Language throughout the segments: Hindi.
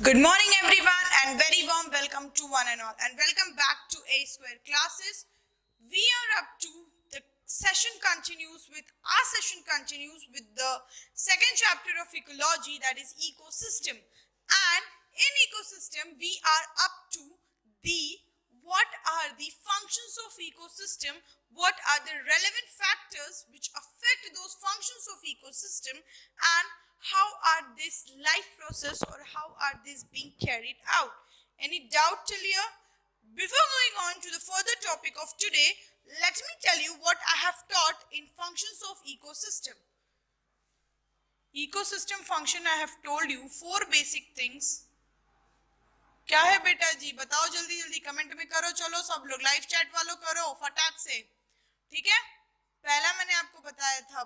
Good morning, everyone, and very warm welcome to one and all, and welcome back to A Square classes. We are up to the our session continues with the second chapter of ecology, that is ecosystem. And in ecosystem, we are up to the what are the functions of ecosystem, what are the relevant factors which affect those functions of ecosystem, and how are this life process or how are these being carried out. Any doubt till here? Before going on to the further topic of today, let me tell you what I have taught in functions of ecosystem. Ecosystem function I have told you four basic things. क्या है बेटा जी, बताओ जल्दी जल्दी कमेंट में करो। चलो सब लोग, लाइव चैट वालों करो फटाक से, ठीक है। पहला मैंने आपको बताया था,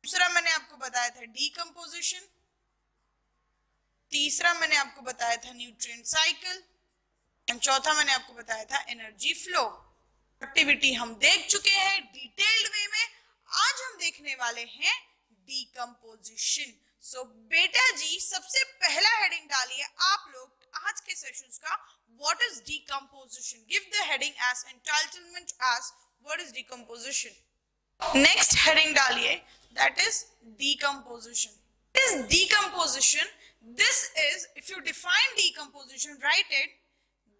दूसरा मैंने आपको बताया था डीकम्पोजिशन, तीसरा मैंने आपको बताया था न्यूट्रिएंट साइकिल, एंड चौथा मैंने आपको बताया था एनर्जी फ्लो। एक्टिविटी हम देख चुके हैं डिटेल्ड वे में। आज हम देखने वाले हैं डीकम्पोजिशन। सो बेटा जी, सबसे पहला हेडिंग डालिए आप लोग आज के सेशंस का, what is decomposition. Give the heading as entitlement as what is decomposition. Next heading डालिए, that is decomposition. What is decomposition? This is, if you define decomposition, write it.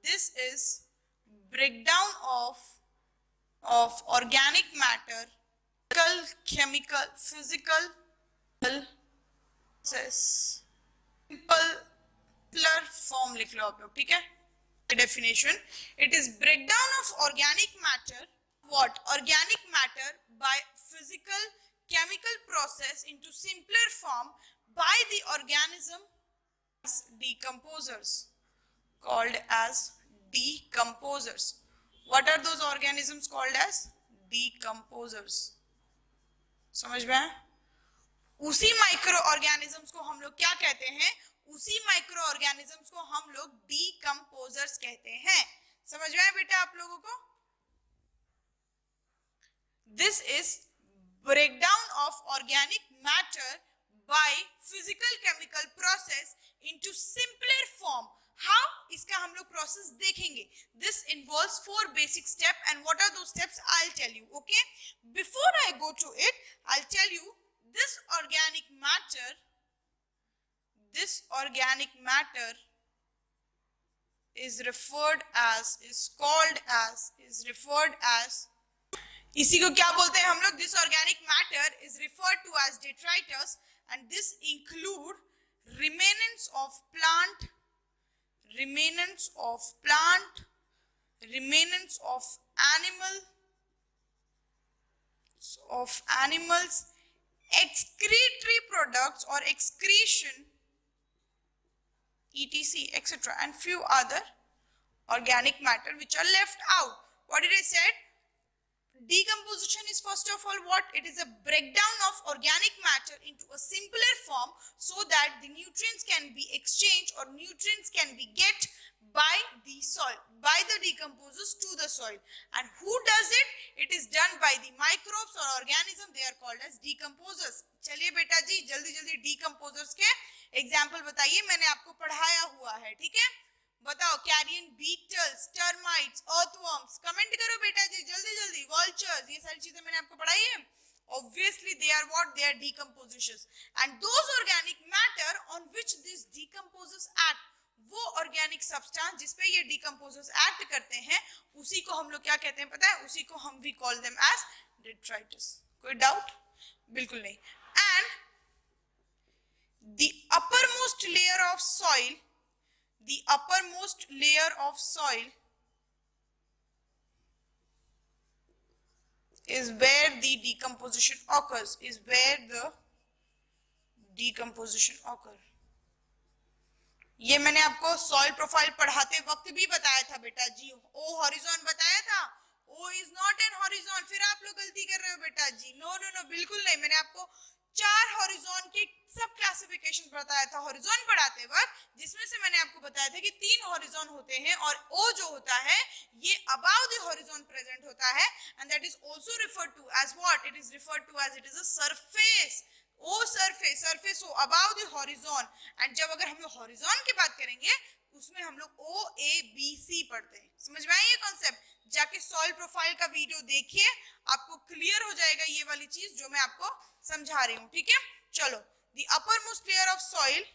This is breakdown of organic matter, chemical, physical process. Simple form लिख लो आप लोग, ठीक है। Definition: it is breakdown of organic matter. What? Organic matter by physical chemical process into simpler form by the organism as decomposers, called as decomposers. What are those organisms called as? Decomposers. समझ में आया? उसी माइक्रो ऑर्गेनिजम्स को हम लोग क्या कहते हैं? उसी माइक्रो ऑर्गेनिजम्स को हम लोग डीकम्पोजर्स कहते हैं। समझ में आया बेटा आप लोगों को? This is breakdown of organic matter by physical chemical process into simpler form. How? इसका हम लोग प्रोसेस देखेंगे। This involves four basic steps, and what are those steps? I'll tell you. Okay. Before I go to it, I'll tell you this organic matter is referred as इसी को क्या बोलते हैं हम लोग? This organic matter is referred to as detritus, and this include remnants of plant, remnants of animals, excretory products or excretion, etc, etc, and few other organic matter which are left out. What did I say? Decomposition is first of all what? It is a breakdown of organic matter into a simpler form so that the nutrients can be exchanged or nutrients can be get by the soil, by the decomposers to the soil. And who does it? It is done by the microbes or organism. They are called as decomposers. चलिए बेटा जी जल्दी जल्दी decomposers के एग्जाम्पल बताइए, मैंने आपको पढ़ाया हुआ है, ठीक है। बताओ, carrion beetles, termites, earthworms, comment करो बेटा जी जल्दी जल्दी, वल्चर्स, ये सारी चीजें मैंने आपको पढ़ाई है। Obviously they are what? They are decompositions, and those organic matter on which these decomposers act, वो organic substance जिस पे ये decomposers act करते हैं, उसी को हम लोग क्या कहते हैं पता है? उसी को हम we call them as detritus. कोई डाउट? बिल्कुल नहीं। And the uppermost layer of soil is where the decomposition occurs, ये मैंने आपको सॉइल प्रोफाइल पढ़ाते वक्त भी बताया था बेटा जी। ओ हॉरिजॉन बताया था, O is not an horizon. फिर आप लोग गलती कर रहे हो बेटा जी। नो नो नो, बिल्कुल नहीं। मैंने आपको 4 हॉरिजॉन के सब क्लासिफिकेशन बताया था हॉरिजॉन पढ़ाते वक्त, जिसमें से मैंने आपको बताया था कि 3 हॉरिजॉन होते हैं, और ओ जो होता है ये अबाव द हॉरिजॉन प्रेजेंट होता है, and that is also referred to as what? It is referred to as, it is a surface. O surface, surface हो अबाउ द हॉरिजॉन, एंड जब अगर हम लोग हॉरिजॉन की बात करेंगे उसमें हम लोग ओ ए बी सी पढ़ते हैं। समझ में आई ये कॉन्सेप्ट? जाके सॉइल प्रोफाइल का वीडियो देखिए, आपको क्लियर हो जाएगा ये वाली चीज जो मैं आपको समझा रही हूँ। ठीक है, चलो, the upper most layer of soil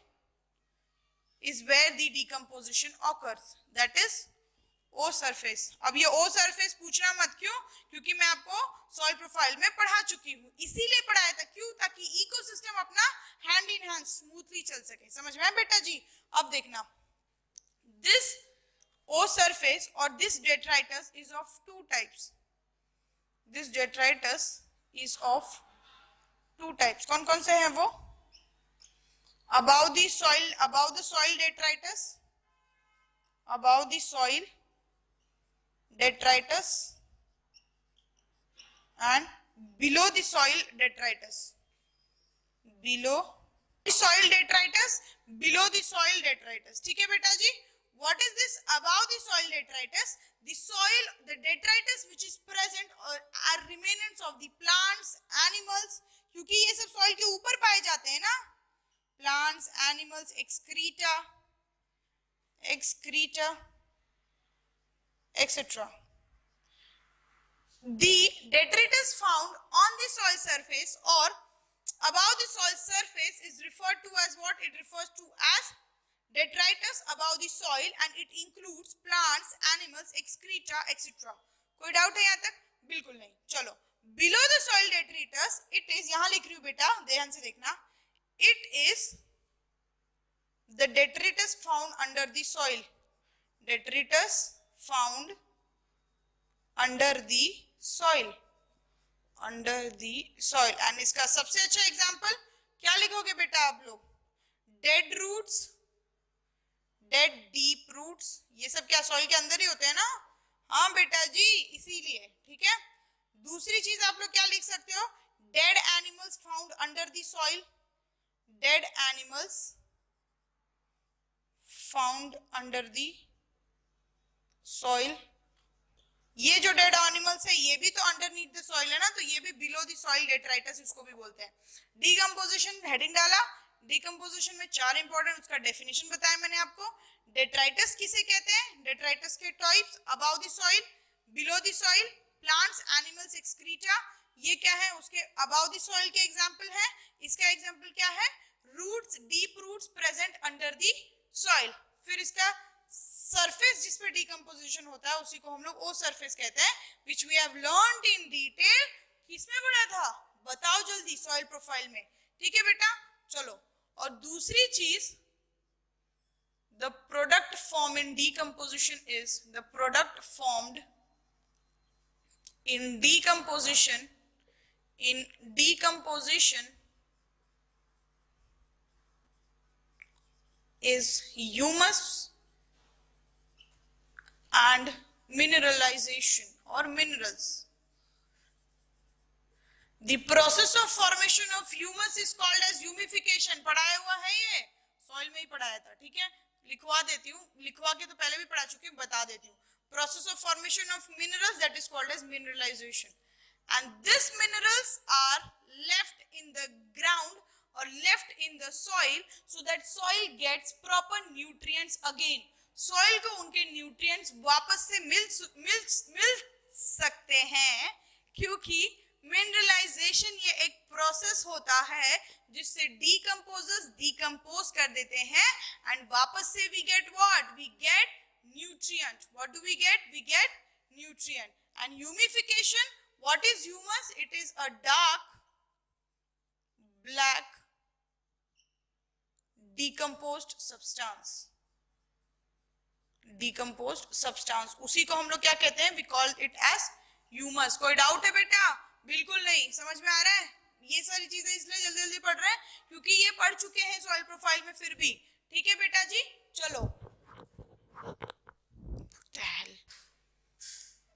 is where the decomposition occurs, that is O surface. अब ये ओ सरफेस पूछना मत, क्यों? क्योंकि मैं आपको सॉइल प्रोफाइल में पढ़ा चुकी हूँ, इसीलिए पढ़ाया था। क्यों? ताकि इकोसिस्टम अपना हैंड इन हैंड स्मूथली चल सके। समझ में आया बेटा जी? अब देखना, दिस ओ सरफेस और this detritus is of two types. This detritus is of two types. कौन कौन से हैं वो? above the soil detritus, above the soil detritus and below the soil detritus, below the soil detritus, below the soil detritus। ठीक है बेटा जी? What is this above the soil detritus? The soil, the detritus which is present or are remnants of the plants, animals, क्योंकि ये सब soil के ऊपर पाए जाते हैं ना, plants, animals, excreta, etc. The detritus found on the soil surface or above the soil surface is referred to as what? It refers to as detritus above the soil, and it includes plants, animals, excreta, etc. कोई डाउट है यहाँ तक? बिल्कुल नहीं। चलो, below the soil detritus, it is, यहाँ लिख रही हूँ बेटा, ध्यान से देखना, it is the detritus found under the soil, detritus found under the soil, under the soil। and इसका सबसे अच्छा एग्जांपल क्या लिखोगे बेटा आप लोग? dead roots, dead deep roots, ये सब क्या सॉइल के अंदर ही होते हैं ना? हाँ बेटा जी, इसीलिए। ठीक है, दूसरी चीज आप लोग क्या लिख सकते हो? dead animals found under the soil, dead animals found under the soil। ये जो डेड एनिमल्स है ये भी तो अंडरनीथ द सॉइल है ना, तो ये भी बिलो द सॉइल डेट्राइटस इसको भी बोलते हैं। डीकंपोजिशन हेडिंग डाला, डीकंपोजिशन में 4 इंपॉर्टेंट उसका डेफिनेशन बताया मैंने आपको। डेट्राइटस किसे कहते हैं? डेट्राइटस के types, above the soil, below the soil, plants, animals, excreta, ये क्या है? उसके अबाउ द सॉइल के एग्जांपल है। इसका एग्जांपल क्या है? Roots, deep roots present under the soil. फिर इसका सरफेस जिस पे डीकंपोजिशन होता है उसी को हम लोग ओ सरफेस कहते हैं, which we have learned in detail. किसमें पढ़ा था? बताओ जल्दी, सॉइल प्रोफाइल में। ठीक है बेटा, चलो। और दूसरी चीज, the product form in decomposition is, the product formed in decomposition, in decomposition is humus and mineralization or minerals। The process of formation of humus is called as humification। पढ़ाया हुआ है ये, सॉइल में ही पढ़ाया था। ठीक है, लिखवा देती हूँ, लिखवा के तो पहले भी पढ़ा चुकी हूँ, बता देती हूँ। Process of formation of minerals, that is called as mineralization, and these minerals are left in the ground or left in the soil so that soil gets proper nutrients again। soil को उनके nutrients वापस से मिल सकते हैं, क्योंकि मिनरलाइजेशन ये एक प्रोसेस होता है जिससे डीकंपोजर्स डीकंपोज कर देते हैं, एंड वापस से we get what? We get nutrient. What do we get? We get nutrient. And humification, what is humus? It is a dark black decomposed substance, decomposed substance, उसी को हम लोग क्या कहते हैं? We call it as humus। कोई डाउट है बेटा? बिल्कुल नहीं। समझ में आ रहा है? ये सारी चीजें इसलिए जल्दी जल्दी पढ़ रहे हैं क्योंकि ये पढ़ चुके हैं सॉइल प्रोफाइल में फिर भी। ठीक है बेटा जी, चलो।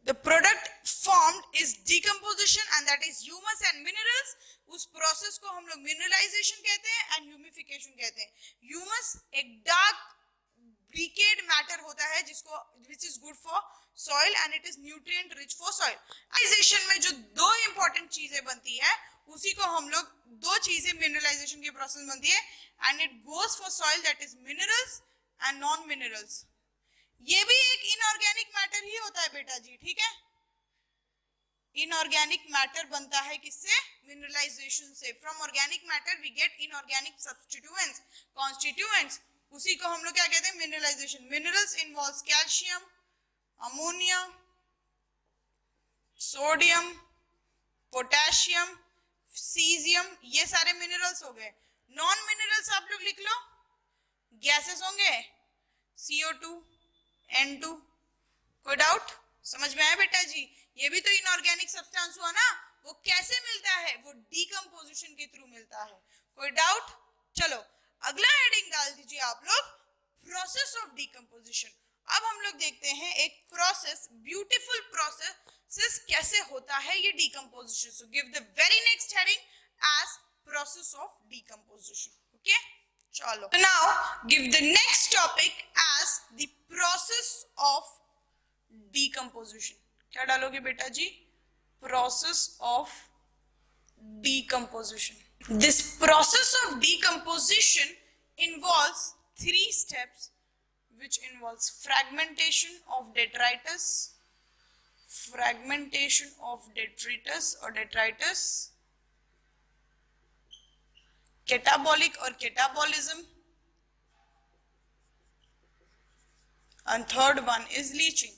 The product formed is decomposition and that is humus and minerals। उस प्रोसेस को हम लोग मिनरलाइजेशन कहते हैं एंड ह्यूमिफिकेशन कहते हैं। ह्यूमस एक डार्क ब्रिकेड मैटर होता है जिसको which is good for soil and it is nutrient rich for soil। Mineralization में जो दो इंपॉर्टेंट चीजें बनती है उसी को हम लोग, दो चीजें मिनरलाइजेशन के प्रोसेस में बनती है and it goes for soil that is minerals and non minerals. ये भी एक इनऑर्गेनिक मैटर ही होता है बेटा जी, ठीक है। इनऑर्गेनिक मैटर बनता है किससे? मिनरलाइजेशन से। From organic matter we get inorganic substituents, constituents, उसी को हम लोग क्या कहते हैं? Mineralization. Minerals involves calcium, ammonia, sodium, potassium, caesium, ये सारे मिनरल्स हो गए। नॉन मिनरल्स आप लोग लिख लो, गैसेस होंगे CO2, N2। कोई डाउट? समझ में आया बेटा जी? ये भी तो इनऑर्गेनिक सब्सटेंस हुआ ना। वो कैसे मिलता है? वो डीकंपोजिशन के थ्रू मिलता है। कोई डाउट? चलो अगला हेडिंग डाल दीजिए आप लोग, प्रोसेस ऑफ डीकंपोजिशन। अब हम लोग देखते हैं एक प्रोसेस, ब्यूटीफुल प्रोसेस कैसे होता है ये decomposition. So give the very next heading as process of decomposition. Okay, चलो now give the next topic as the process of decomposition. क्या डालोगे बेटा जी? Process of decomposition. This process of decomposition involves 3 steps, which involves fragmentation of detritus, catabolic or catabolism, and third one is leaching.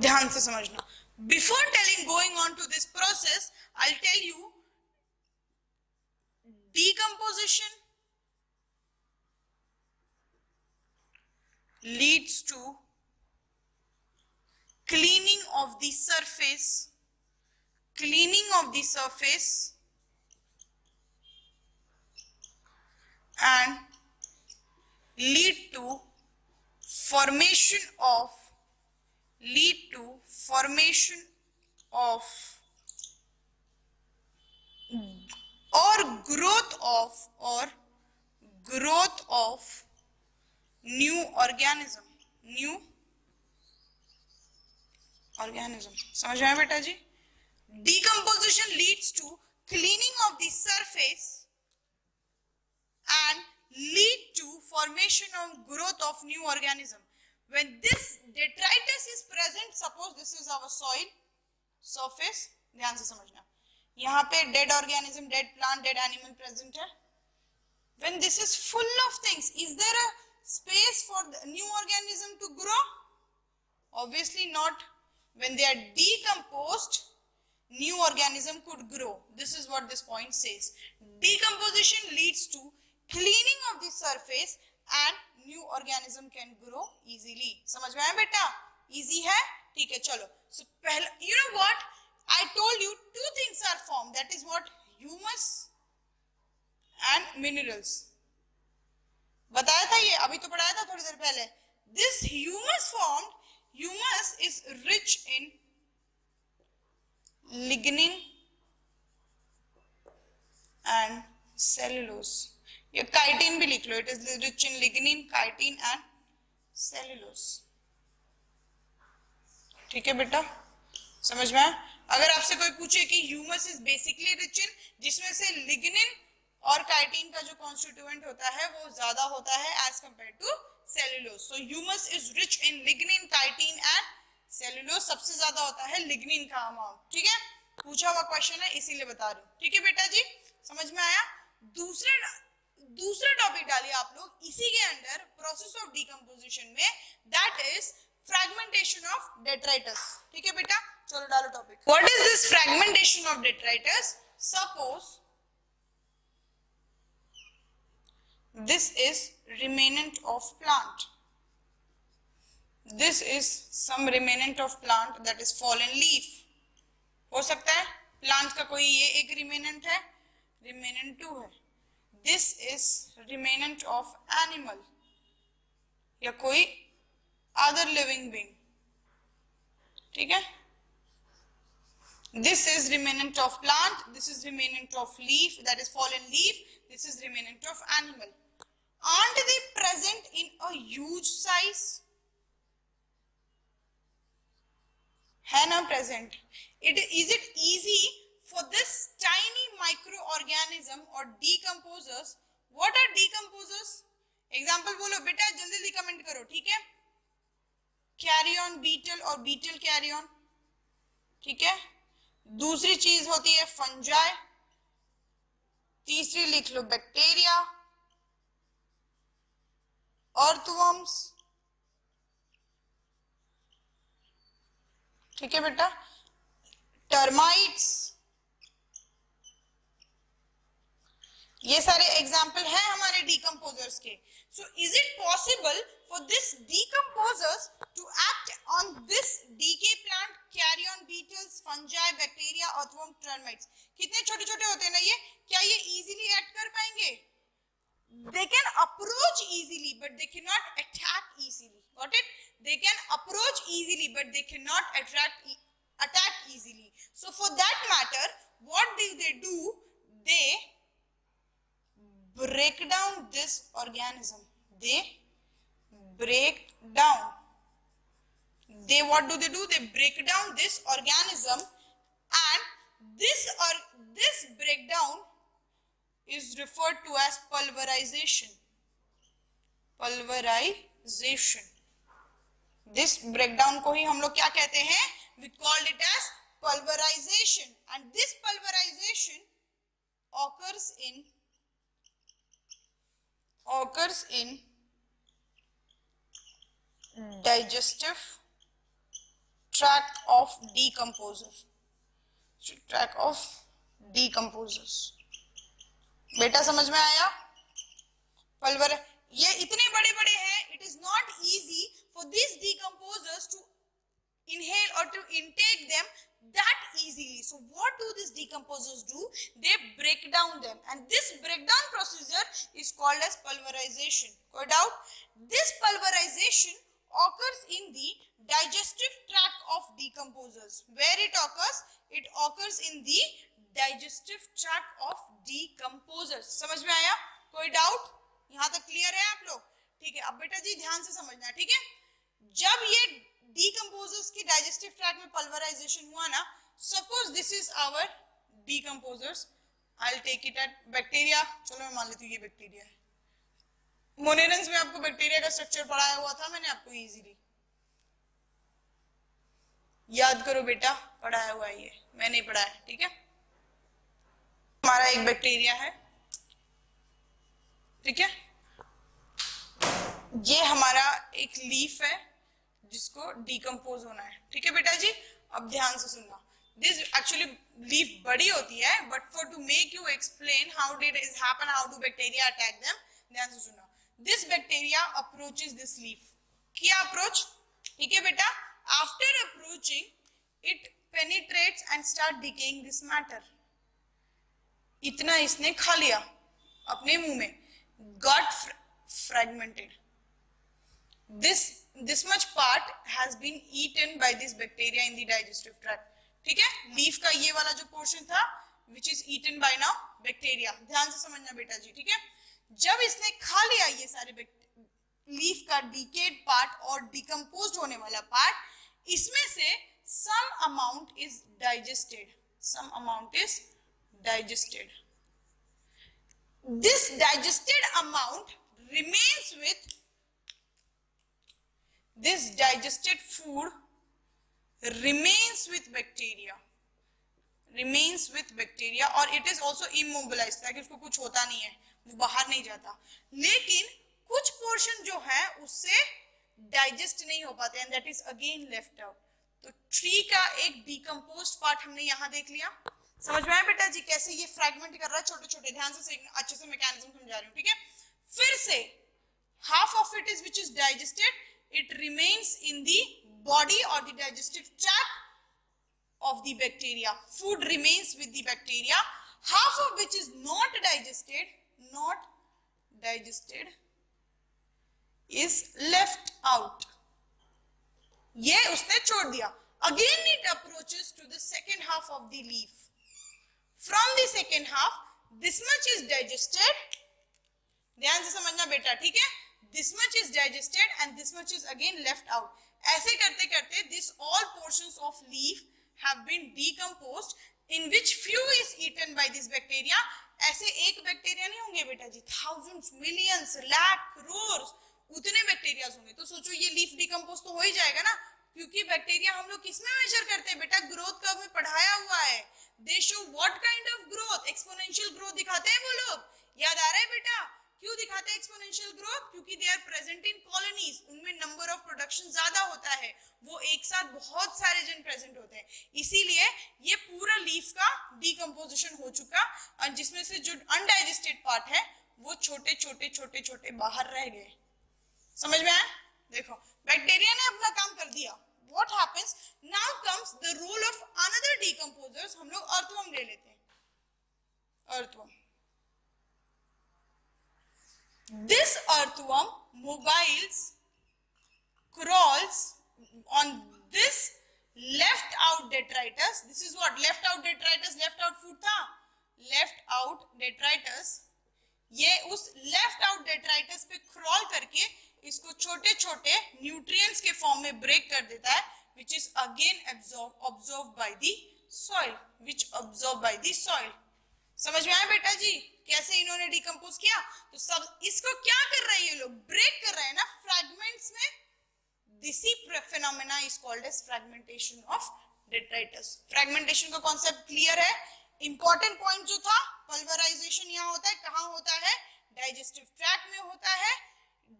ध्यान से समझना। Before going on to this process, I'll tell you decomposition leads to cleaning of the surface and lead to formation of growth of new organism। समझ में आया बेटा जी? Decomposition leads to cleaning of the surface and lead to formation of growth of new organism। When this detritus is present, suppose this is our soil surface, ध्यान से समझना, यहाँ पे dead organism, dead plant, dead animal present है। When this is full of things, is there a space for the new organism to grow? Obviously not. When they are decomposed, new organism could grow. This is what this point says. Decomposition leads to cleaning of the surface and new organism can grow easily। समझ में आया बेटा? Easy है? ठीक है, चलो। So पहला, you know what? I told you 2 things are formed. That is what? Humus and minerals। बताया था ये, अभी तो पढ़ाया था थोड़ी देर पहले। This humus formed, humus is rich in lignin and cellulose। ये काइटिन भी लिख लो, it is rich in lignin, chitin and cellulose. ठीक है बेटा, समझ में आया? अगर आपसे कोई पूछे कि humus is basically rich in, जिसमें से लिग्निन और काइटिन का जो कॉन्स्टिट्यूएंट होता है वो ज्यादा होता है as compare to cellulose. So humus is rich in lignin, chitin and cellulose. सबसे ज्यादा होता है लिग्निन का अमाउंट। ठीक है, पूछा हुआ क्वेश्चन है इसीलिए बता रही हूँ। ठीक है बेटा जी, समझ में आया? दूसरा टॉपिक डालिए आप लोग इसी के अंदर प्रोसेस ऑफ डीकंपोजिशन में, that is fragmentation of detritus. ठीक है बेटा, चलो डालो topic. What is this fragmentation of detritus? Suppose this is remnant of plant, this is some remnant of plant that is fallen leaf. हो सकता है प्लांट का कोई ये एक रिमेनेंट है, रिमेनेंट 2 है। This is remnant of animal या कोई अदर लिविंग बीइंग। ठीक है, this is remnant of plant, this is remnant of leaf that is fallen leaf, this is remnant of animal. Aren't they present in a huge size? है ना present? Is it easy for this tiny microorganism or decomposers, what are decomposers? Example बोलो बेटा, जल्दी जल्दी कमेंट करो, ठीक है? कैरियन बीटल और बीटल कैरियन, ठीक है? दूसरी चीज होती है फंजाई, तीसरी लिख लो बैक्टीरिया, अर्थवर्म्स, ठीक है बेटा, टर्माइट्स, ये सारे एग्जाम्पल हैं हमारे डीकम्पोजर्स के. So is it possible for this decomposers to act on this decay plant, carrion beetles, fungi, bacteria, earthworm, termites? कितने छोटे छोटे होते हैं ना ये, क्या ये इजीली एक्ट कर पाएंगे? They can approach easily but they cannot attack easily. Got it? They can approach easily but they cannot attack easily. So for that matter, what do? They break down this organism. They break down. What do? They break down this organism, and this breakdown is referred to as pulverization. Pulverization. This breakdown को ही हम लोग क्या कहते हैं? We called it as pulverization, and this pulverization occurs in digestive tract of decomposers. Tract of decomposers. बेटा समझ में आया? पल्वर ये इतने बड़े बड़े हैं, it is not easy for these decomposers to inhale or to intake them that easily. So what do these decomposers do? They break down them, and this breakdown procedure is called as pulverization. No doubt? This pulverization occurs in the digestive tract of decomposers. Where it occurs? It occurs in the digestive tract of decomposers. समझ में आया? कोई डाउट? यहाँ तक क्लियर है आप लोग? ठीक है, अब बेटा जी ध्यान से समझना, ठीक है? जब ये decomposers की digestive tract में pulverization हुआ ना, suppose this is our decomposers, I'll take it at bacteria. चलो मैं मान लेती हूँ ये बैक्टीरिया है. मोनेरेंस में आपको बैक्टीरिया का स्ट्रक्चर पढ़ाया हुआ था मैंने आपको इजीली. याद करो बेटा, पढ़ाया हुआ है ये, मैं नहीं पढ़ाया, ठीक है? हमारा एक बैक्टीरिया है, ठीक है? ये हमारा एक लीफ है जिसको डिकम्पोज होना है, ठीक है बेटा जी? अब ध्यान से सुनना. दिस एक्चुअली लीफ बड़ी होती है, but for to make you explain how did it happen, how do bacteria attack them, ध्यान से सुनना. This bacteria approaches this leaf. किया अप्रोच, ठीक है बेटा? After approaching it penetrates and start decaying this matter. इतना इसने खा लिया अपने मुंह में, got fragmented. This much part has been eaten by this bacteria in the digestive tract. ठीक है? लीफ का ये वाला जो पोर्शन था, which is eaten by now bacteria. ध्यान से समझना बेटा जी, ठीक है? जब इसने खा लिया ये सारे लीफ का decayed part और decomposed होने वाला part, इसमें से some amount is digested. Some amount is digested. This digested amount remains with this digested food remains with bacteria, और it is also immobilized, ताकि उसको कुछ होता नहीं है, वो बाहर नहीं जाता. लेकिन कुछ पोर्शन जो है उससे डाइजेस्ट नहीं हो पाते, and that is again left out. तो ट्री का एक डिकम्पोज्ड पार्ट हमने यहाँ देख लिया. समझ में आया बेटा जी कैसे ये फ्रैगमेंट कर रहा है छोटे छोटे? ध्यान से अच्छे से मैकेनिज्म समझा रही हूँ, ठीक है? फिर से half of it is which is digested, it remains in the body or the digestive tract of the bacteria. Food remains with the bacteria. Half of which is not digested is left out. ये उसने छोड़ दिया. Again it approaches to the second half of the leaf. From the second half, this much is digested. ध्यान से समझना बेटा, ठीक है? This much is digested and this much is again left out. ऐसे करते करते this all portions of leaf have been decomposed in which few is eaten by this bacteria. ऐसे एक बैक्टीरिया नहीं होंगे बेटा जी, थाउजेंड्स, मिलियंस, लाख, करोड़, उतने बैक्टीरियाज होंगे. तो सोचो ये लीफ डिकम्पोज तो हो ही जाएगा ना, क्योंकि बैक्टीरिया हम लोग किसमें मेजर करते हैं बेटा, ग्रोथ कर्व में पढ़ाया हुआ है. दे show what kind of growth, exponential growth दिखाते हैं वो लोग. याद आ रहा है बेटा, क्यों दिखाते हैं एक्सपोनेंशियल ग्रोथ? क्योंकि they are present in colonies, उनमें नंबर ऑफ प्रोडक्शन ज्यादा होता है, वो एक साथ बहुत सारे जन प्रेजेंट होते हैं. इसीलिए ये पूरा लीफ का डिकम्पोजिशन हो चुका, और जिसमें से जो अनडाइजेस्टेड पार्ट है वो छोटे छोटे छोटे छोटे बाहर रह गए. समझ में आया? देखो बैक्टीरिया ने अपना काम कर दिया. What happens? Now comes the role of another decomposers. हम लोग अर्थवर्म ले लेते हैं. Earthworm. This earthworm mobiles, crawls on this left out detritus. This is what left out detritus, left out food था, left out detritus. ये उस left out detritus पे crawl करके इसको छोटे छोटे न्यूट्रिएंट्स के फॉर्म में ब्रेक कर देता है, which is again absorbed by the soil, which absorbed by the soil. समझ में आया बेटा जी कैसे इन्होंने डिकम्पोज किया? तो सब इसको क्या कर रहे हैं ये लोग, ब्रेक कर रहे हैं ना फ्रैगमेंट्स में. This phenomena is called as fragmentation of detritus. Fragmentation का कॉन्सेप्ट क्लियर है? इंपॉर्टेंट पॉइंट जो था, पल्वराइजेशन यहाँ होता है, कहाँ होता है? डाइजेस्टिव ट्रैक्ट में होता है.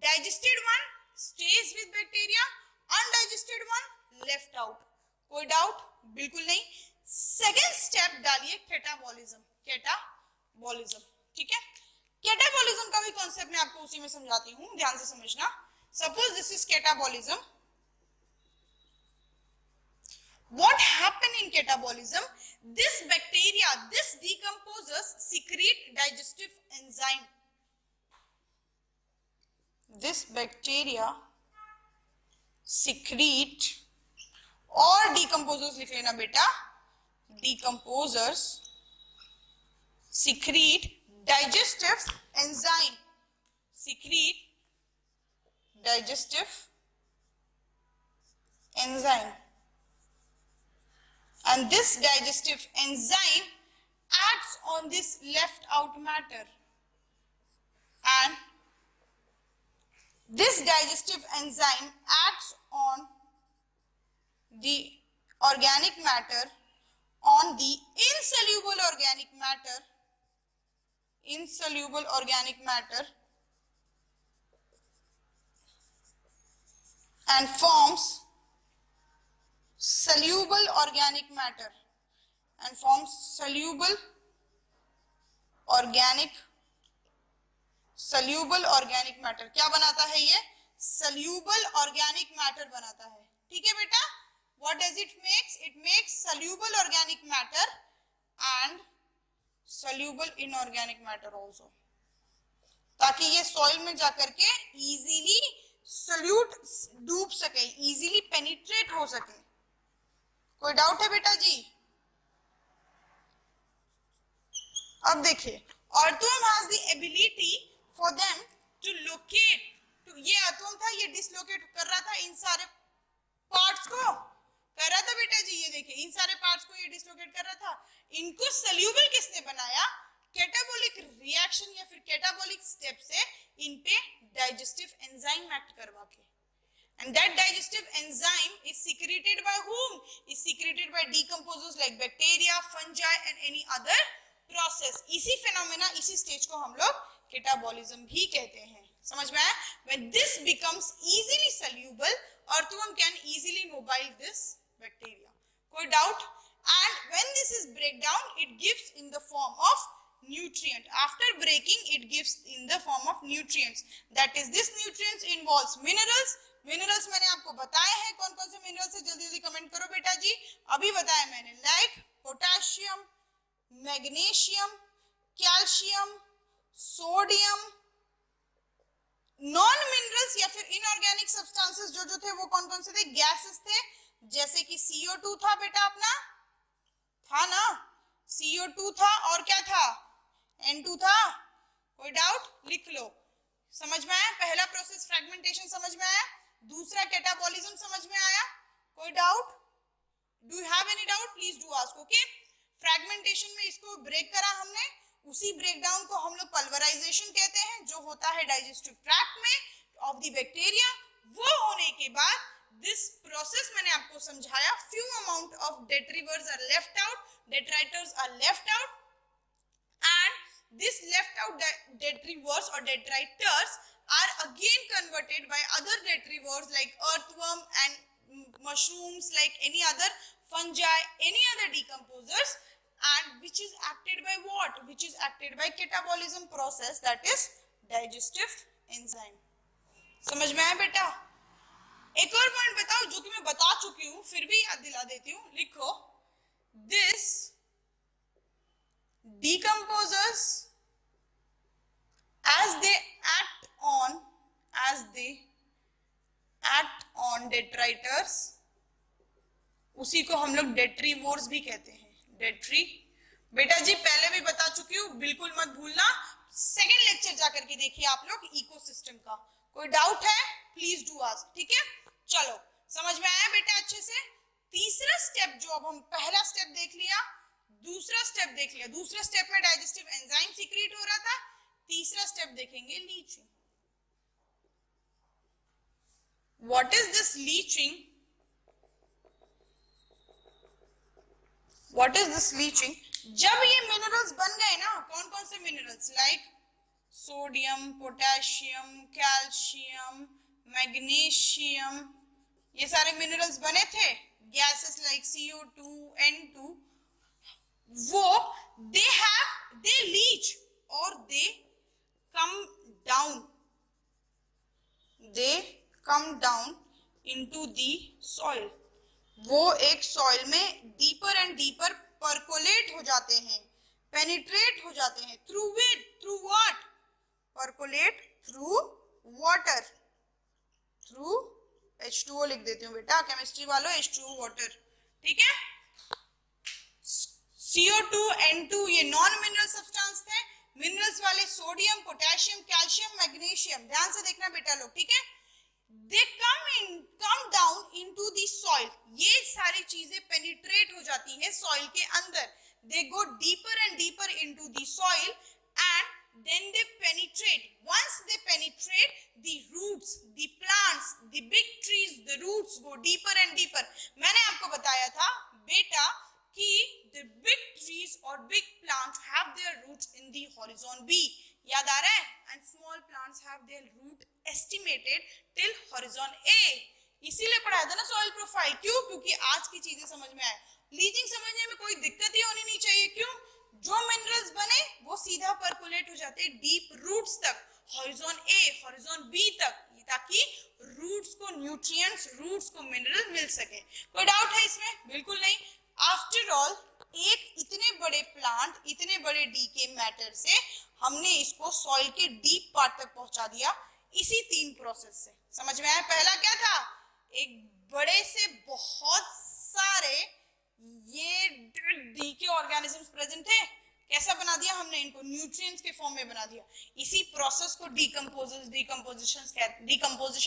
Digested one stage with bacteria, undigested one left out. कोई डाउट? बिल्कुल नहीं. सेकेंड स्टेप डालिए कैटाबॉलिज्म. कैटाबॉलिज्म, ठीक है. कैटाबॉलिज्म का भी कॉन्सेप्ट मैं आपको उसी में समझाती हूँ, ध्यान से समझना. Suppose this is catabolism. What happen in catabolism? This bacteria, this decomposers secrete digestive enzyme. This bacteria secrete, और decomposers लिख लेना बेटा, decomposers secrete digestive enzyme, secrete digestive enzyme, and this digestive enzyme acts on this left out matter, and this digestive enzyme acts on the organic matter, on the insoluble organic matter, insoluble organic matter, and forms soluble organic matter, and forms soluble organic matter. क्या बनाता है ये? soluble organic matter बनाता है. ठीक है बेटा? What does it makes? It makes soluble organic matter and soluble inorganic matter also, ताकि ये सॉइल में जाकर के इजीली सॉल्यूट डूब सके, इजीली पेनिट्रेट हो सके. कोई डाउट है बेटा जी? अब देखिए, earthworm has the ability for them to locate. तो ये अर्थवर्म था, ये डिसलोकेट कर रहा था इन सारे पार्ट्स को, कर रहा था बेटा जी. ये देखिए इन सारे पार्ट्स को ये डिसलोकेट कर रहा था. इनको सॉल्यूबल किसने बनाया? कैटाबोलिक रिएक्शन या फिर कैटाबोलिक स्टेप से इन पे डाइजेस्टिव एंजाइम एक्ट करवा के. And that digestive enzyme is secreted by whom? Is secreted by decomposers like bacteria, fungi and any other process. इसी phenomena, इसी stage को हम लोग कैटाबॉलिज्म भी कहते हैं. समझ में आया? When this becomes easily soluble, earthworm can easily mobile this bacteria. कोई doubt? And when this is break down, it gives in the form of nutrient. After breaking, it gives in the form of nutrients. That is, this nutrients involves minerals. Minerals मैंने आपको बताए हैं, कौन कौन से मिनरल्स है जल्दी जल्दी कमेंट करो बेटा जी. अभी बताया मैंने, like potassium, magnesium, calcium, sodium. Non minerals या फिर इनऑर्गेनिक सब्सटेंसेस जो थे वो कौन कौन से थे? गैसेस थे, जैसे कि CO2 था बेटा, अपना था ना, CO2 था, और क्या था? N2 था. कोई डाउट? लिख लो. समझ में आया? पहला प्रोसेस फ्रैगमेंटेशन समझ में आया, दूसरा कैटाबॉलिज्म समझ में आया. कोई doubt? Do you have any doubt? Please do ask. Okay, fragment fragmentation में इसको ब्रेक करा हमने, उसी ब्रेकडाउन को हम लोग पल्वराइजेशन कहते हैं, जो होता है डाइजेस्टिव ट्रैक्ट में ऑफ द बैक्टीरिया। वो होने के बाद दिस प्रोसेस मैंने आपको समझाया, few amount of detritivores are left out, detritivores are left out, and this left out detrivores or detritus are again converted by other detrivores like earthworm and mushrooms, like any other fungi, any other decomposers, and which is acted by what? Which is acted by catabolism process, that is digestive enzyme. समझ में आया बेटा? एक और पॉइंट बताओ जो कि मैं बता चुकी हूं, फिर भी याद दिला देती हूं, लिखो this decomposers as they act on detritus, उसी को हम लोग डेट्रीवोर्स भी कहते हैं, डेट्री। बेटा जी पहले भी बता चुकी हूँ, बिल्कुल मत भूलना, सेकेंड लेक्चर जाकर के देखिए आप लोग इकोसिस्टम का। कोई डाउट है प्लीज डू आस्क, ठीक है? चलो समझ में आया बेटा अच्छे से? तीसरा स्टेप जो अब हम पहला स्टेप देख लिया, दूसरा स्टेप देख लिया, दूसरे स्टेप में डाइजेस्टिव एंजाइम सीक्रेट हो रहा था, तीसरा स्टेप देखेंगे leaching. What is this leaching? What is this leaching? जब ये मिनरल्स बन गए ना, कौन कौन से minerals, like sodium, potassium, calcium, magnesium, ये सारे मिनरल्स बने थे, गैसेस लाइक CO2, N2, वो they leach or they come down into the soil। वो एक सॉइल में डीपर एंड डीपर परकोलेट हो जाते हैं, पेनिट्रेट हो जाते हैं, through what? Percolate through water, through H2O लिख देती हूँ बेटा, केमिस्ट्री वालों H2O वाटर, ठीक है? CO2, N2 ये नॉन मिनरल सब्सटेंस थे, मिनरल्स वाले सोडियम, पोटेशियम, कैल्शियम, मैग्नीशियम, ध्यान से देखना बेटा लोग, ठीक है? They come down into the soil, ये सारी चीजें पेनिट्रेट हो जाती है सॉइल के अंदर, they go deeper and deeper into the soil and then they penetrate, once they penetrate the roots, the plants, the big trees, the roots go deeper and deeper। मैंने आपको बताया था बेटा कि the big trees or big plants have their roots in the horizon B, याद आ रहा है? And small plants have their root estimated till horizon A। इसीलिए पढ़ाया था ना सॉइल प्रोफाइल, क्यों? क्योंकि आज की चीजें समझ में आए, लीचिंग समझने में कोई दिक्कत ही होनी नहीं चाहिए, क्यों? जो मिनरल्स बने वो सीधा परकोलेट हो जाते हैं डीप रूट्स तक, हॉरिजॉन A, हॉरिजॉन B तक, ताकि रूट्स को न्यूट्रिएंट्स, रूट्स को मिनरल मिल सके। कोई डाउट है इसमें? बिल्कुल नहीं। आफ्टर ऑल एक इतने बड़े प्लांट, इतने बड़े डीके मैटर से हमने इसको सॉइल के डीप पार्ट तक पहुंचा दिया, इसी तीन प्रोसेस से। समझ में आया? पहला क्या था? एक बड़े से बहुत सारे ये डीके ऑर्गेनिजम्स प्रेजेंट थे, कैसा बना दिया हमने इनको? न्यूट्रिएंट्स के फॉर्म में बना दिया। इसी प्रोसेस को डिकम्पोजिशन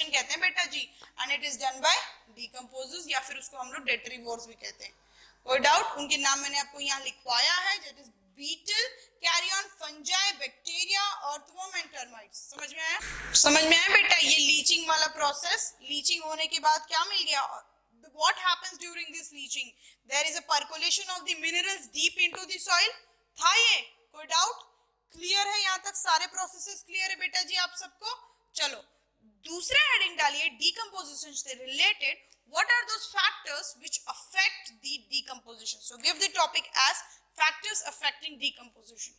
कहते हैं बेटा जी, and it is done by decomposers, या फिर उसको हम लोग डेट्रीवोर्स भी कहते हैं। कोई डाउट? उनके नाम मैंने आपको यहाँ लिखवाया है, that is beetle, carrion, fungi, bacteria, earthworm and termites. समझ में आया? समझ में आया बेटा? ये लीचिंग वाला प्रोसेस, लीचिंग होने के बाद क्या मिल गया? What happens during this leaching? There is a percolation of the minerals deep into the soil। था ये? कोई डाउट? क्लियर है यहाँ तक? सारे प्रोसेसेस क्लियर है बेटा जी आप सबको? चलो दूसरा हेडिंग डालिए, decomposition से related, what are those factors which affect the decomposition? So give the topic as factors affecting decomposition.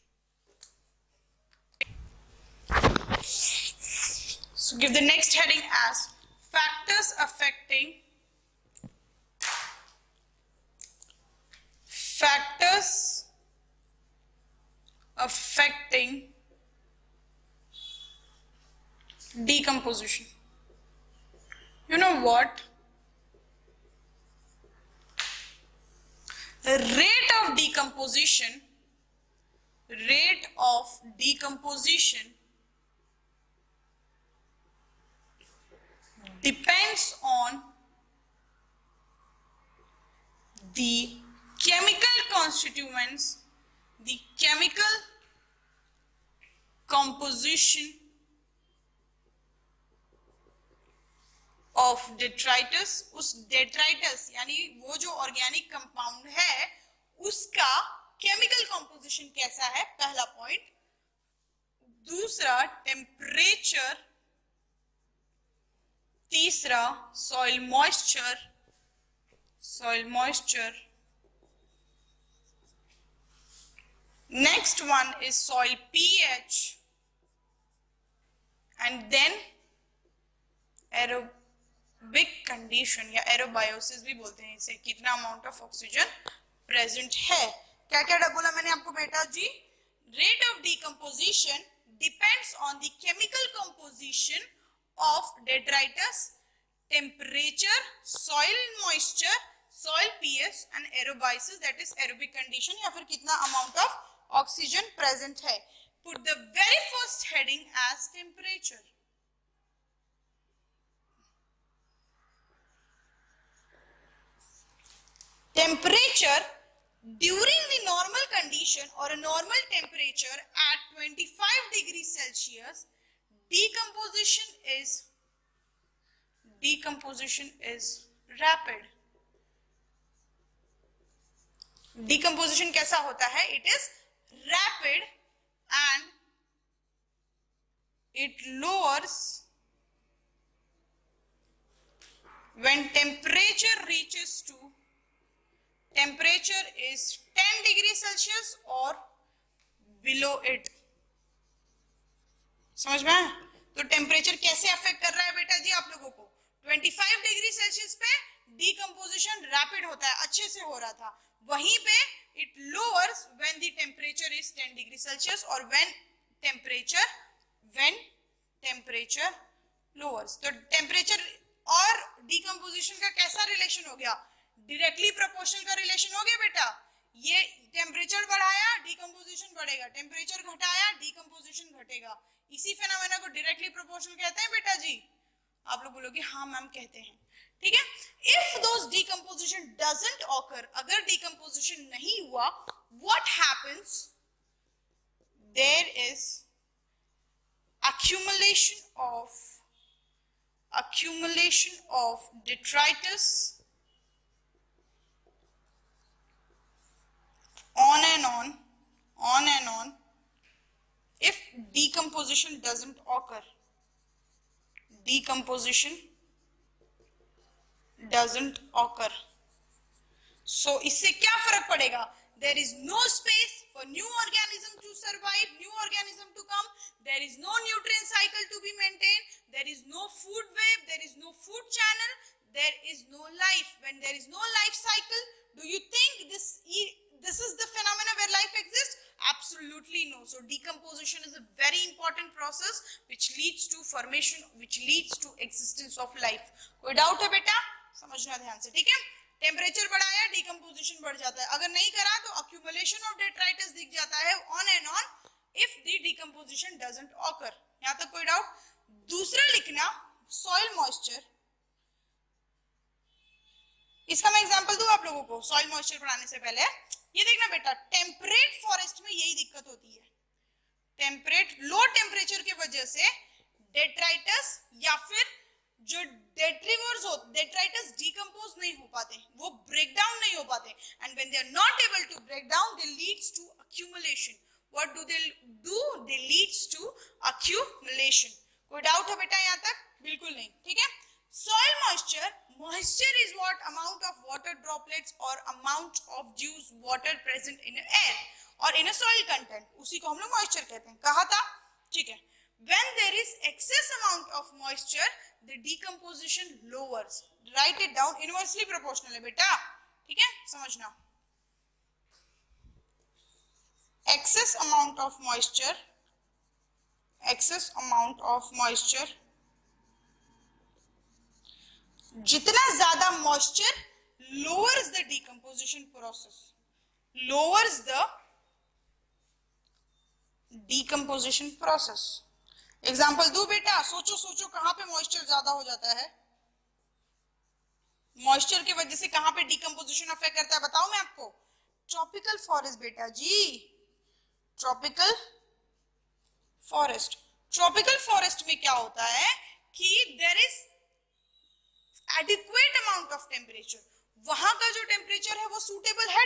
So give the next heading as factors affecting decomposition. You know what? Rate of decomposition depends on the chemical constituents the chemical composition of detritus, उस detritus यानी वो जो ऑर्गेनिक कंपाउंड है उसका केमिकल कॉम्पोजिशन कैसा है, पहला पॉइंट। दूसरा टेम्परेचर, तीसरा soil moisture, next one is soil pH, and then aerobic condition या एरोबायोसिस भी बोलते हैं इसे, कितना अमाउंट ऑफ ऑक्सीजन प्रेजेंट है। क्या क्या बोला मैंने आपको बेटा जी, rate of decomposition depends on the chemical composition of detritus, temperature, soil moisture, soil pH and aerobiosis, that is aerobic condition, या फिर कितना अमाउंट ऑफ ऑक्सीजन प्रेजेंट है। Put the very first heading as temperature. Temperature during the normal condition or a normal temperature at 25 degrees Celsius, decomposition is rapid. Decomposition कैसा होता है? It is rapid and it lowers when temperature is 10 degrees Celsius or below it. समझ में आया? तो टेम्परेचर कैसे अफेक्ट कर रहा है बेटा जी आप लोगों को? 25 डिग्री सेल्सियस पे डिकम्पोजिशन रैपिड होता है, अच्छे से हो रहा था, वहीं पे it lowers when the temperature is 10 degree Celsius और व्हेन टेम्परेचर लोअर्स। तो टेम्परेचर और डिकम्पोजिशन का कैसा रिलेशन हो गया? डायरेक्टली प्रोपोर्शनल का रिलेशन हो गया बेटा। ये टेम्परेचर बढ़ाया डिकम्पोजिशन बढ़ेगा, टेम्परेचर घटाया डिकम्पोजिशन घटेगा, इसी फेनोमेना को डायरेक्टली प्रोपोर्शनल कहते हैं बेटा जी। आप लोग बोलोगे हाँ मैम कहते हैं, ठीक है। If those decomposition doesn't occur, अगर डिकम्पोजिशन नहीं हुआ, what happens? There is accumulation of detritus on and on if decomposition doesn't occur. So इससे क्या फर्क पड़ेगा? There is no space for new organism to survive, new organism to come. There is no nutrient cycle to be maintained. There is no food web. There is no food channel. There is no life. When there is no life cycle, do you think this is the phenomena where life exists? Absolutely no. So decomposition is a very important process which leads to formation, which leads to existence of life. कोई डाउट है बेटा? समझना ध्यान से, ठीक है। टेम्परेचर बढ़ाया डिकम्पोजिशन बढ़ जाता है, अगर नहीं करा तो अक्यूमुलेशन ऑफ डेट्राइटस दिख जाता है on and on if the decomposition doesn't occur. यहां तक कोई डाउट? दूसरा लिखना सॉइल मॉइस्चर, इसका मैं एग्जांपल दूं आप लोगों को सॉइल मॉइस्चर पढ़ाने से पहले। ये देखना बेटा, टेम्परेट फॉरेस्ट में यही दिक्कत होती है, टेम्परेट लो टेम्परेचर की वजह से डेट्राइटस या फिर जो डेट्रीवर्स हो, डेट्राइटस डिकम्पोज नहीं हो पाते, वो ब्रेक डाउन नहीं हो पाते, and when they are not able to break down they leads to accumulation. What do they leads to accumulation. कोई डाउट है बेटा यहां तक? बिल्कुल नहीं, ठीक है। Soil moisture is what amount of water droplets और amount of dews water present in air और इन सॉइल कंटेंट, उसी को हम लोग मॉइस्चर कहते हैं, कहा था, ठीक है। When there is excess amount of moisture, the decomposition lowers. Write it down, inversely proportional है बेटा, ठीक है, समझना। Excess amount of moisture, जितना ज्यादा moisture lowers the decomposition process, lowers the decomposition process. Example दो बेटा, सोचो कहां पे मॉइस्चर ज्यादा हो जाता है, मॉइस्चर की वजह से कहां पे डिकम्पोजिशन अफेक्ट करता है, बताओ मैं आपको। ट्रॉपिकल फॉरेस्ट बेटा जी, ट्रॉपिकल फॉरेस्ट, ट्रॉपिकल फॉरेस्ट में क्या होता है कि there is adequate amount of temperature, वहां का जो टेम्परेचर है वो सूटेबल है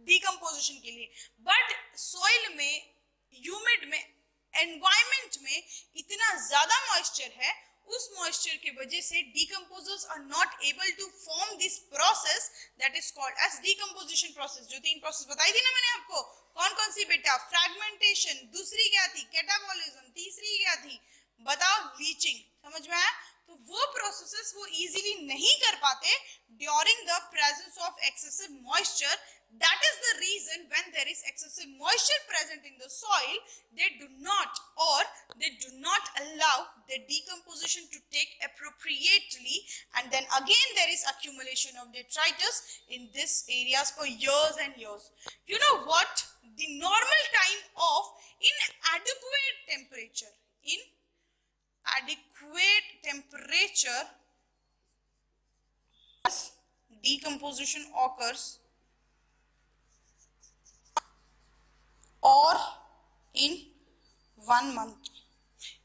डिकम्पोजिशन के लिए, बट सॉइल में, ह्यूमिड में, एनवायरमेंट में इतना ज्यादा मॉइस्चर है, उस मॉइस्चर की वजह से decomposers are not able to form this process that is called as decomposition process. जो 3 प्रोसेस बताई थी ना मैंने आपको, कौन कौन सी बेटा? फ्रैगमेंटेशन, दूसरी क्या थी? कैटाबॉलिज्म, तीसरी क्या थी? बताओ, लीचिंग। समझ में आया? तो वो प्रोसेसेस वो इजीली नहीं कर पाते during the presence of excessive moisture. That is the reason when there is excessive moisture present in the soil, they do not allow the decomposition to take appropriately, and then again there is accumulation of detritus in these areas for years and years. You know what? The normal time of inadequate temperature, decomposition occurs और इन 1 मंथ,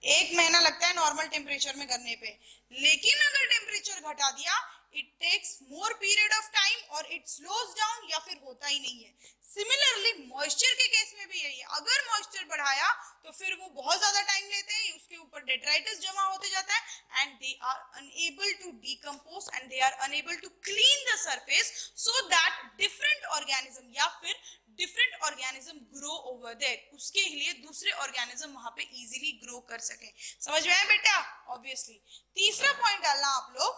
1 महीना लगता है नॉर्मल टेम्परेचर में करने पे, लेकिन अगर टेम्परेचर घटा दिया it takes more period of time और इट स्लोज डाउन या फिर होता ही नहीं है। सिमिलरली मॉइस्चर के केस में भी यही है, अगर मॉइस्चर बढ़ाया तो फिर वो बहुत ज्यादा टाइम लेते हैं, उसके ऊपर डेट्राइटिस जमा होते जाता है and they are unable to decompose and they are unable to clean the surface so that different organism या फिर different organism grow over there, उसके लिए दूसरे ऑर्गेनिज्म वहां पे इजीली ग्रो कर सके। समझ में आया बेटा? ऑब्वियसली। तीसरा पॉइंट डालना आप लोग,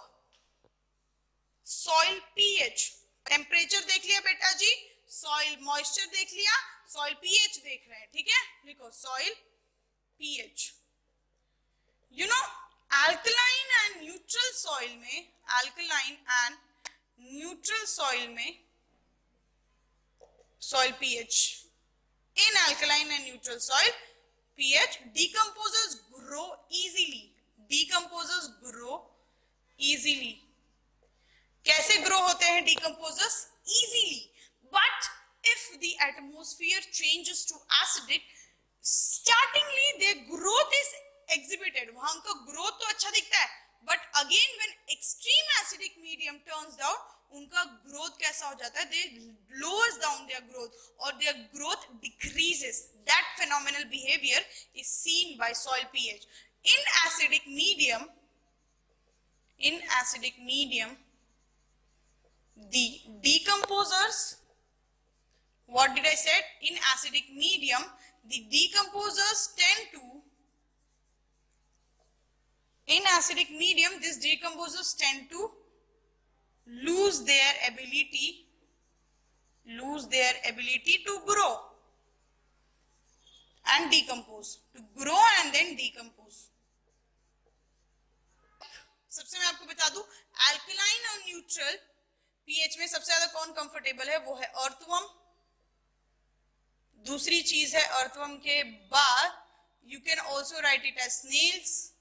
सॉइल पीएच। टेम्परेचर देख लिया बेटा जी, सॉइल मॉइस्चर देख लिया, सॉइल पीएच देख रहे हैं, ठीक है? लिखो soil pH. You know alkaline and neutral soil में, अल्कलाइन एंड न्यूट्रल सॉइल में soil pH, in alkaline and neutral soil pH decomposes grow easily, कैसे ग्रो होते हैं decomposers? easily, but if the atmosphere changes to acidic, startingly their growth is exhibited, वहां उनका ग्रोथ तो अच्छा दिखता है, but again when extreme acidic medium turns down, उनका ग्रोथ कैसा हो जाता है? दे lowers down their growth or their growth decreases. That phenomenal behavior is seen by soil pH. In acidic medium, the decomposers, what did I say? In acidic medium, the decomposers tend to, in acidic medium, these decomposers tend to lose their ability to grow and decompose, to grow and then decompose. सबसे मैं आपको बता दूं, अल्कलाइन और न्यूट्रल पीएच में सबसे ज्यादा कौन कंफर्टेबल है? वो है अर्थवर्म। दूसरी चीज है अर्थवर्म के बाद you can also write it as snails,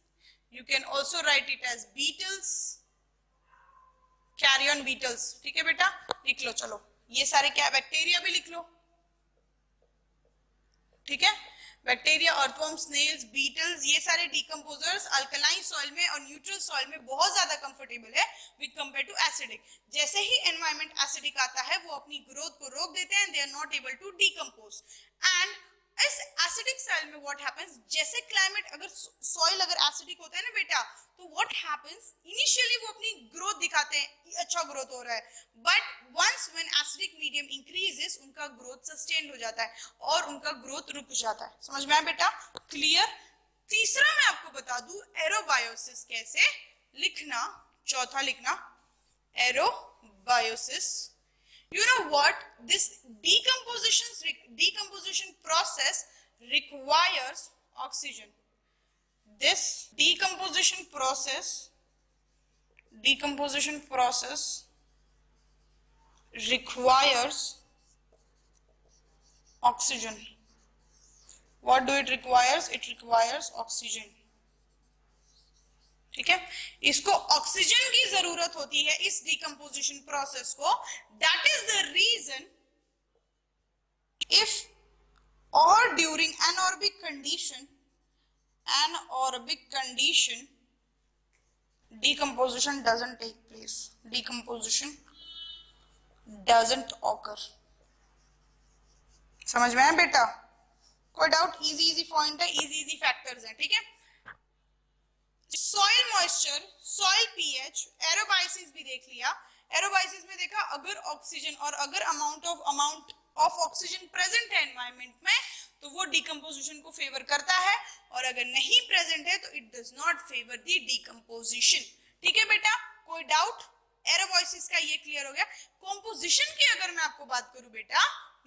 you can also write it as beetles, carrion beetles. ठीक है बेटा, लिख लो। चलो ये सारे क्या, बैक्टीरिया भी लिख लो, ठीक है? बैक्टीरिया, अर्थवर्म, स्नेल्स, बीटल्स, ये सारे डीकम्पोजर्स अल्कलाइन सॉइल में और न्यूट्रल सॉइल में बहुत ज्यादा कंफर्टेबल है विद कंपेयर टू एसिडिक। जैसे ही एनवायरमेंट एसिडिक आता है वो अपनी ग्रोथ को रोक देते हैं, they are not able to decompose. And इस एसिडिक सॉइल में व्हाट हैपेंस, जैसे क्लाइमेट, अगर सॉइल अगर एसिडिक होता है ना बेटा, तो व्हाट हैपेंस, इनिशियली वो अपनी ग्रोथ दिखाते हैं, अच्छा ग्रोथ हो रहा है, but once when acidic medium increases, उनका ग्रोथ सस्टेन हो जाता है और उनका ग्रोथ रुक जाता है। समझ में आया बेटा? क्लियर? तीसरा मैं आपको बता दूं, एरोबायोसिस कैसे लिखना, चौथा लिखना एरोबायोसिस। You know what? This decomposition process requires oxygen. This decomposition process requires oxygen. What do it requires? It requires oxygen. ठीक है? इसको ऑक्सीजन की जरूरत होती है इस डिकम्पोजिशन प्रोसेस को। That is the reason if और anaerobic condition, decomposition doesn't take place. Decomposition doesn't occur. समझ में आया बेटा? कोई डाउट? इजी पॉइंट है, इजी फैक्टर्स हैं, ठीक है? सॉइल मॉइस्चर, सॉइल पीएच, एरोबाइसिस भी देख लिया। एरोबाइसिस में देखा अगर ऑक्सीजन और अगर अमाउंट ऑफ ऑक्सीजन प्रेजेंट है एनवायरनमेंट में तो वो डिकम्पोजिशन को फेवर करता है, और अगर नहीं प्रेजेंट है तो it does not favour the decomposition. ठीक है बेटा, कोई डाउट? एरोबाइसिस का ये क्लियर हो गया। कॉम्पोजिशन की अगर मैं आपको बात करूं बेटा,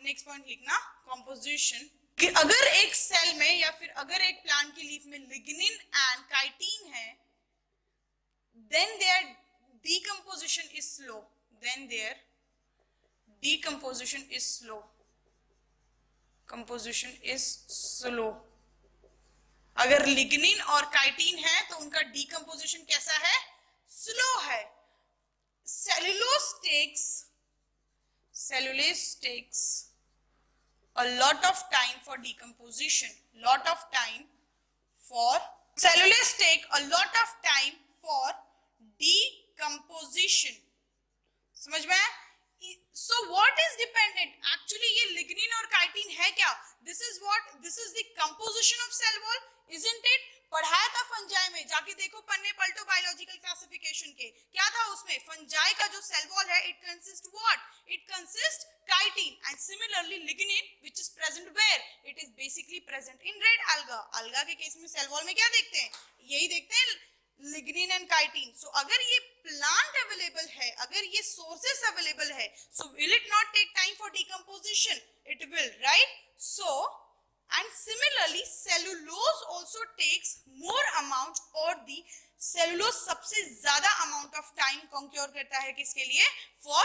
नेक्स्ट पॉइंट लिखना, कॉम्पोजिशन कि अगर एक सेल में या फिर अगर एक प्लांट की लीफ में लिग्निन एंड काइटिन है, then their decomposition is slow. Then their decomposition is slow. Composition is slow. अगर लिग्निन और काइटिन है तो उनका डिकम्पोजिशन कैसा है? स्लो है। Cellulose takes a lot of time for decomposition. Cellulose take a lot of time for decomposition. समझ में? So what is dependent? Actually ये लिग्निन और काइटिन है क्या? This is the composition of cell wall, isn't it? पढ़ाया था फंजाई में, जाके देखो पन्ने पलटो बायोलॉजिकल क्लासिफिकेशन के, क्या था उसमें? फंजाई का जो सेल वॉल है, it consists what? It consists chitin, and similarly lignin which is present where? It is basically present in red alga. alga के केस में सेल वॉल में क्या देखते हैं? यही देखते हैं, लिग्निन एंड काइटिन। सो अगर ये प्लांट अवेलेबल है, अगर ये सोर्सेस अवेलेबल है, so will it not take time for decomposition? It will, right? So and similarly cellulose also takes more amount, और the cellulose सबसे ज्यादा amount of time conquer करता है किसके लिए? For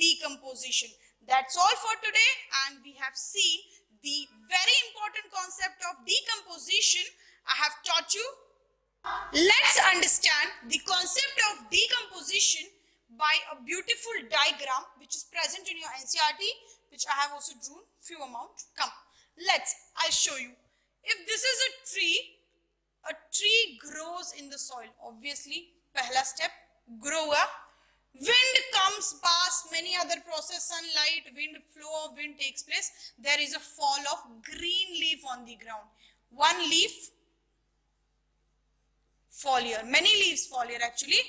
decomposition. That's all for today, and we have seen the very important concept of decomposition. I have taught you. Let's understand the concept of decomposition by a beautiful diagram which is present in your NCERT, which I have also drawn few amount. Come, I'll show you. If this is a tree grows in the soil. Obviously, पहला step grow up. Wind comes past, many other process, sunlight, wind, flow of wind takes place. There is a fall of green leaf on the ground. One leaf fall here, many leaves fall here actually.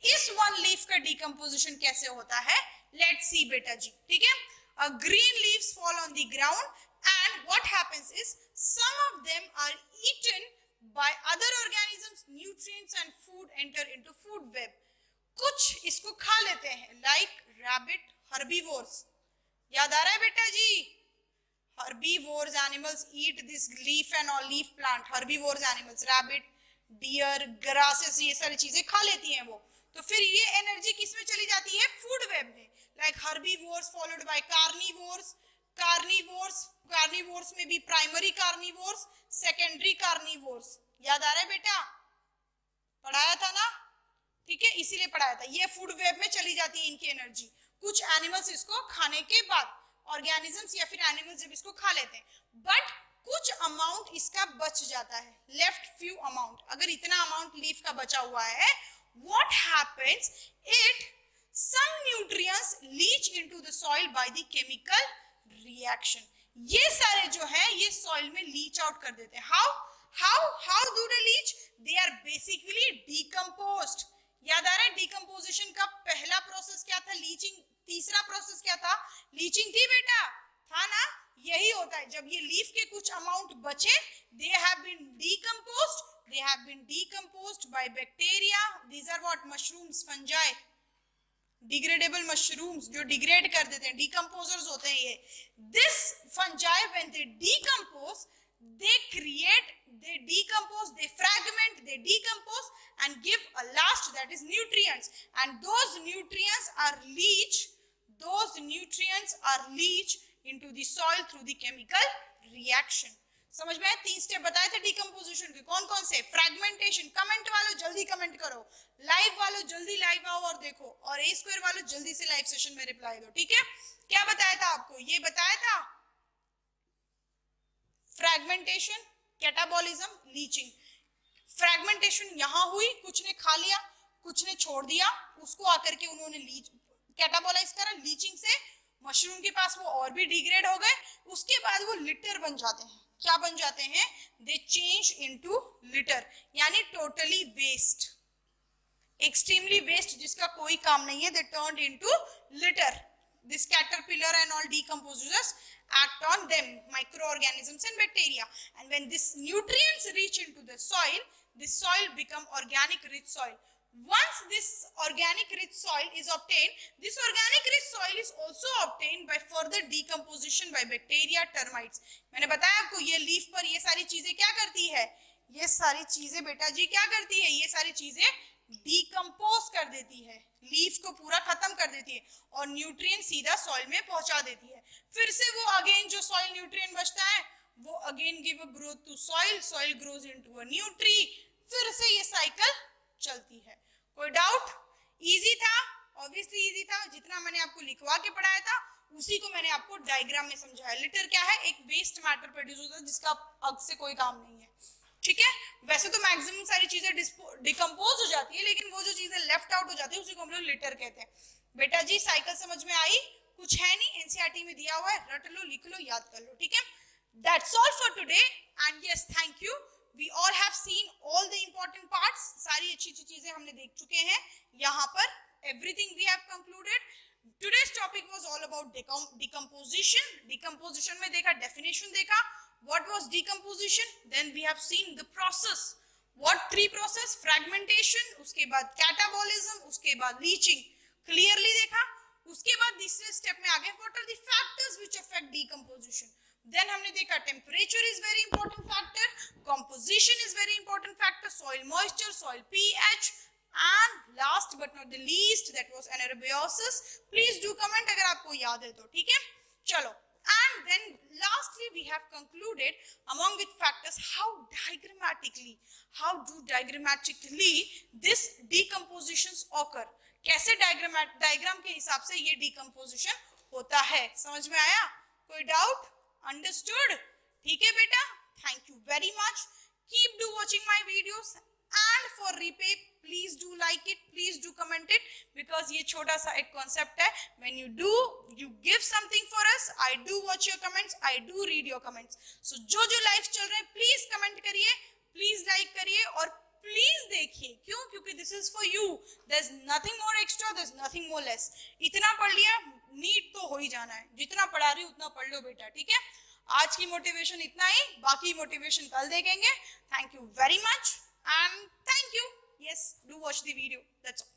इस one leaf का decomposition कैसे होता है? Let's see बेटा जी, ठीक है? A green leaves fall on the ground, and what happens is some of them are eaten by other organisms. Nutrients and food enter into food web. कुछ इसको खा लेते हैं, like rabbit, herbivores. याद आ रहा है बेटा जी? Herbivores animals eat this leaf and all leaf plant. Herbivores animals, rabbit, deer, grasses, ये सारी चीजें खा लेती हैं वो. तो फिर ये एनर्जी किस में चली जाती है? फूड वेब में. Like herbivores followed by carnivores. Carnivores में भी प्राइमरी कार्निवोर्स, सेकेंडरी कार्निवोर्स. याद आ रहा है बेटा? पढ़ाया था ना? ठीक है, इसीलिए पढ़ाया था. ये फूड वेब में चली जाती है इनकी एनर्जी. कुछ एनिमल्स इसको खाने के बाद, ऑर्गेनिजम्स या फिर एनिमल्स जब इसको खा लेते हैं, बट कुछ अमाउंट इसका बच जाता है. Left few amount. अगर इतना अमाउंट लीफ का बचा हुआ है, what happens? Some nutrients leach into the soil by the chemical reaction. ये सारे जो है ये सॉइल में लीच आउट कर देते हैं. How do they leach? They are basically decomposed. याद आ रहा है डिकम्पोजिशन का पहला प्रोसेस क्या था? लीचिंग. तीसरा प्रोसेस क्या था? लीचिंग थी बेटा, था ना? यही होता है जब ये लीफ के कुछ अमाउंट बचे, they have been decomposed by bacteria. These are what? Mushrooms, fungi, degradable mushrooms जो डिग्रेड कर देते हैं, डिकम्पोजर्स होते हैं ये. This fungi when they decompose, they decompose, they fragment, they decompose and give a last, that is nutrients, and those nutrients are leached into the soil through the chemical reaction. समझ में? 3 स्टेप बताए थे डिकम्पोजिशन के. कौन कौन से? फ्रैगमेंटेशन. कमेंट वालों जल्दी कमेंट करो, लाइव वालों जल्दी लाइव आओ और देखो, और ए स्क्वायर वालों जल्दी से लाइव सेशन में रिप्लाई दो. ठीक है? क्या बताया था आपको? ये बताया था फ्रैगमेंटेशन. Catabolism, leaching. फ्रेगमेंटेशन यहाँ हुई, कुछ ने खा लिया, कुछ ने छोड़ दिया, उसको आकर के उन्होंने कैटाबोलाइज करा, लीचिंग से मशरूम के पास वो और भी डिग्रेड हो गए, उसके बाद वो लिटर बन जाते हैं। क्या बन जाते हैं? दे चेंज इनटू लिटर, यानी टोटली वेस्ट, एक्सट्रीमली वेस्ट, जिसका कोई काम नहीं है, दे turned into litre. This caterpillar and all decomposes act on them, microorganisms and bacteria, and when this nutrients reach into the soil, this soil become organic rich soil. Once this organic rich soil is obtained, this organic rich soil is also obtained by further decomposition by bacteria, termites. मैंने बताया आपको ये लीफ पर ये सारी चीजें क्या करती है, ये सारी चीजें बेटा जी क्या करती है, ये सारी चीजें डिकम्पोज कर देती है, लीफ को पूरा खत्म कर देती है और न्यूट्रिएंट सीधा सॉइल में पहुंचा देती है. फिर से वो अगेन जो सॉइल न्यूट्रिएंट बचता है वो again give a growth to soil, soil grows into a new tree, फिर से ये साइकिल चलती है. कोई डाउट? इजी था, ऑब्वियसली इजी था. जितना मैंने आपको लिखवा के पढ़ाया था उसी को मैंने आपको डायग्राम में समझाया. लिटर क्या है? एक वेस्ट मैटर प्रोड्यूस होता है जिसका अग से कोई काम नहीं है. ठीक है, वैसे तो मैक्सिमम सारी चीजें डिकम्पोज हो जाती है, लेकिन वो जो चीजें लेफ्ट आउट हो जाती है उसी को हम लोग लिटर कहते हैं. बेटा जी साइकिल समझ में आई? कुछ है नहीं, एनसीईआरटी में दिया हुआ है, रट लो, लिख लो, याद कर लो. ठीक है, that's all for today and yes thank you. We all have seen all the important parts. सारी अच्छी अच्छी चीजें हमने देख चुके हैं यहाँ पर. Everything we have concluded. Today's topic was all about decomposition. Decomposition में देखा, definition देखा. What was decomposition? Then we have seen the process. What three process? Fragmentation, उसके बाद catabolism, उसके बाद leaching. Clearly देखा. उसके बाद तीसरे step में आ गए. What are the factors which affect decomposition? Then हमने देखा temperature is very important factor, composition is very important factor, soil moisture, soil pH. And last but not the least, that was anaerobiosis. Please do comment अगर आपको याद है तो. ठीक है, चलो. And then lastly we have concluded among with factors how diagrammatically this decompositions occur. कैसे डायग्राम के हिसाब से ये decomposition होता है. समझ में आया? कोई डाउट? Understood? ठीक है बेटा, thank you very much. Keep do watching my videos. And for repay, please do like it, please do comment it, because ये छोटा सा एक concept है. When you give something for us, I do watch your comments, I do read your comments. So जो live चल रहे हैं please comment करिए, please like करिए और please देखिए. क्यों? क्योंकि this is for you. There's nothing more extra, there's nothing more less. इतना पढ़ लिया, नीट तो हो ही जाना है. जितना पढ़ा रही हूँ उतना पढ़ लो बेटा. ठीक है, आज की मोटिवेशन इतना ही, बाकी मोटिवेशन कल देखेंगे. Thank you very much. And thank you. Yes, do watch the video. That's all.